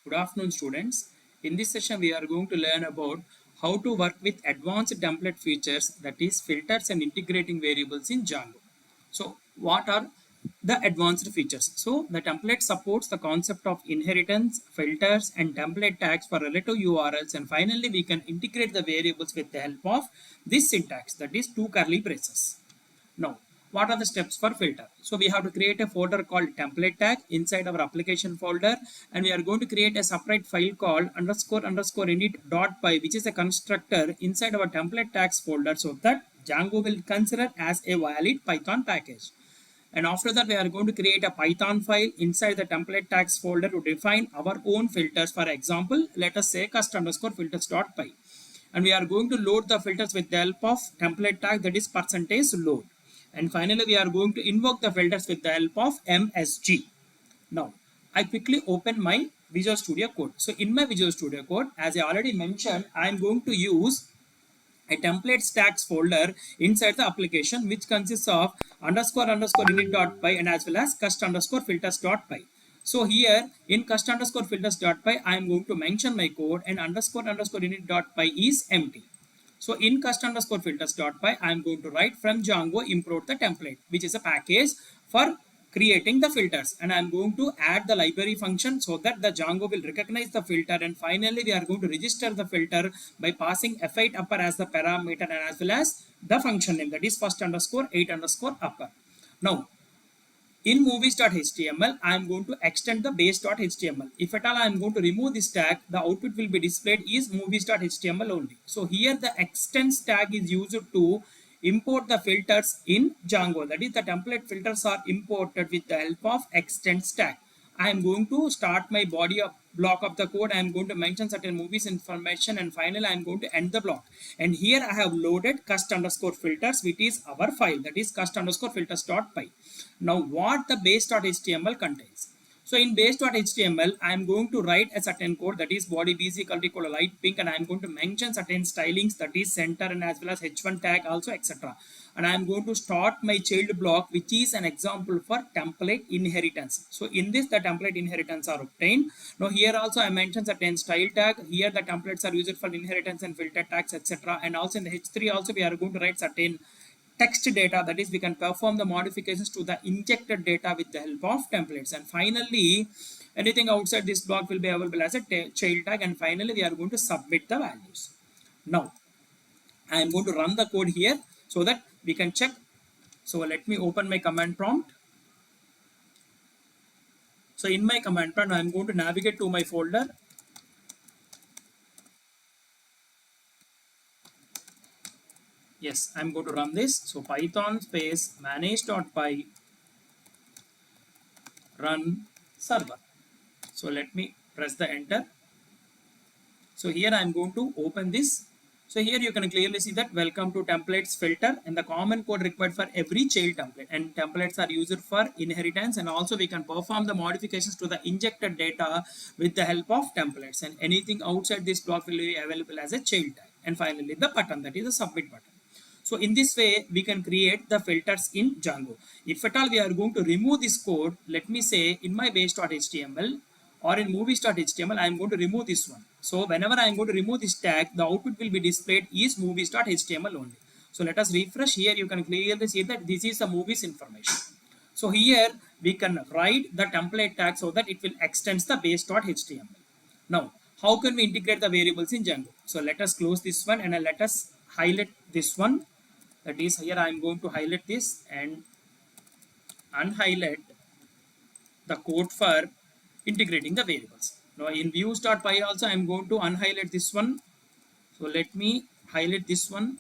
Good afternoon, students. In this session, we are going to learn about how to work with advanced template features, that is filters and integrating variables in Django. So what are the advanced features? So the template supports the concept of inheritance, filters and template tags for relative URLs, and finally we can integrate the variables with the help of this syntax, that is two curly braces. Now, what are the steps for filter? So we have to create a folder called template tag inside our application folder, and we are going to create a separate file called __ init.py, which is a constructor inside our template tags folder, so that Django will consider as a valid Python package. And after that, we are going to create a Python file inside the template tags folder to define our own filters. For example, let us say cust_filters.py. And we are going to load the filters with the help of template tag, that is %load. And finally, we are going to invoke the filters with the help of MSG. Now, I quickly open my Visual Studio Code. So in my Visual Studio Code, as I already mentioned, I am going to use a template stacks folder inside the application, which consists of __ init.py and as well as cust_filters.py. So here in cust_filters.py, I am going to mention my code, and __ init.py is empty. So in cust_filters.py, I am going to write from Django import the template, which is a package for creating the filters, and I am going to add the library function so that the Django will recognize the filter, and finally we are going to register the filter by passing f8 upper as the parameter and as well as the function name, that is first_8_upper. Now in movies.html, I am going to extend the base.html. If at all I am going to remove this tag, the output will be displayed is movies.html only. So here the extends tag is used to import the filters in Django. That is, the template filters are imported with the help of extends tag. I am going to start my body of block of the code. I am going to mention certain movies information, and finally I am going to end the block. And here I have loaded cust_filters, which is our file, that is cust_filters.py. Now what the base.html contains? So in base.html, I am going to write a certain code, that is body BC equal light pink, and I am going to mention certain stylings, that is center and as well as h1 tag also, etc. And I am going to start my child block, which is an example for template inheritance. So in this, the template inheritance are obtained. Now here also I mentioned certain style tag. Here the templates are used for inheritance and filter tags, etc. And also in the h3 also we are going to write certain text data, that is we can perform the modifications to the injected data with the help of templates. And finally anything outside this block will be available as a child tag, and finally we are going to submit the values. Now I am going to run the code here so that we can check. So let me open my command prompt. So in my command prompt, I am going to navigate to my folder. Yes, I'm going to run this. So Python space manage.py run server. So let me press the enter. So here I'm going to open this. So here you can clearly see that welcome to templates filter, and the common code required for every child template, and templates are used for inheritance, and also we can perform the modifications to the injected data with the help of templates, and anything outside this block will be available as a child tag. And finally the button, that is the submit button. So in this way, we can create the filters in Django. If at all we are going to remove this code, let me say in my base.html or in movies.html, I am going to remove this one. So whenever I am going to remove this tag, the output will be displayed is movies.html only. So let us refresh. Here you can clearly see that this is the movies information. So here we can write the template tag so that it will extend the base.html. Now, how can we integrate the variables in Django? So let us close this one, and let us highlight this one. That is, here I am going to highlight this and unhighlight the code for integrating the variables. Now in views.py also I am going to unhighlight this one. So let me highlight this one.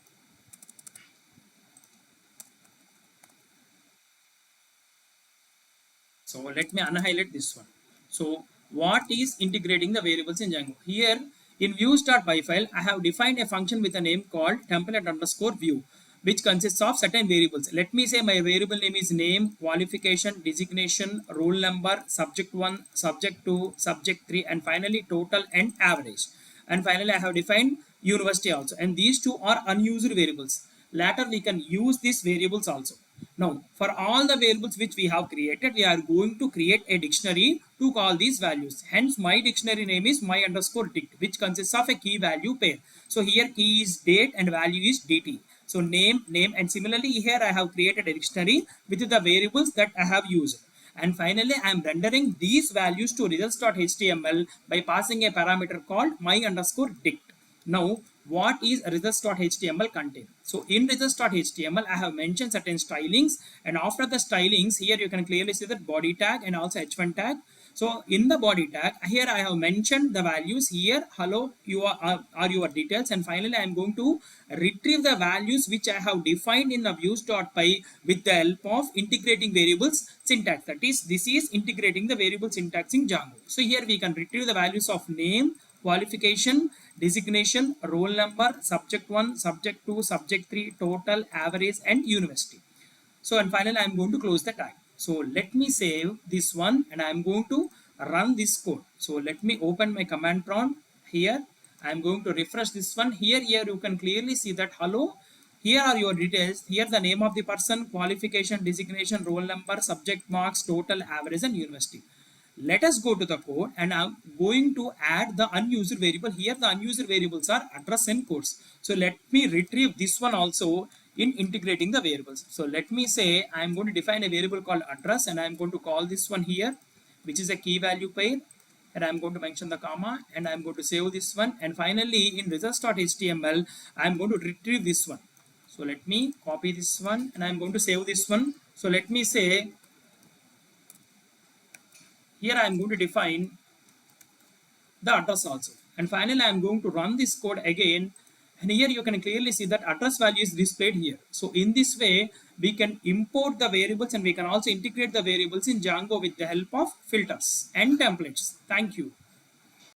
So let me unhighlight this one. So what is integrating the variables in Django? Here in views.py file, I have defined a function with a name called template_view, which consists of certain variables. Let me say my variable name is name, qualification, designation, roll number, subject 1, subject 2, subject 3, and finally total and average. And finally I have defined university also, and these two are unused variables. Later we can use these variables also. Now, for all the variables which we have created, we are going to create a dictionary to call these values. Hence, my dictionary name is my underscore dict, which consists of a key value pair. So here key is date and value is dt. So name, and similarly here I have created a dictionary with the variables that I have used. And finally, I am rendering these values to results.html by passing a parameter called my underscore dict. Now, what is results.html contain? So in results.html, I have mentioned certain stylings, and after the stylings, here you can clearly see that body tag and also h1 tag. So in the body tag, here I have mentioned the values here. Hello, you are your details, and finally I am going to retrieve the values which I have defined in the views.py with the help of integrating variables syntax. That is, this is integrating the variable syntax in Django. So here we can retrieve the values of name, qualification, designation, roll number, subject 1, subject 2, subject 3, total, average, and university. So, and finally, I am going to close the tag. So, let me save this one and I am going to run this code. So, let me open my command prompt here. I am going to refresh this one. Here you can clearly see that hello. Here are your details. Here the name of the person, qualification, designation, roll number, subject marks, total, average, and university. Let us go to the code and I'm going to add the unused variable. Here the unused variables are address and codes. So let me retrieve this one also in integrating the variables. So let me say I'm going to define a variable called address and I'm going to call this one here, which is a key value pair, and I'm going to mention the comma and I'm going to save this one. And finally in results.html, I'm going to retrieve this one. So let me copy this one and I'm going to save this one. So let me say here I am going to define the address also. And finally, I am going to run this code again. And here you can clearly see that address value is displayed here. So in this way, we can import the variables and we can also integrate the variables in Django with the help of filters and templates. Thank you.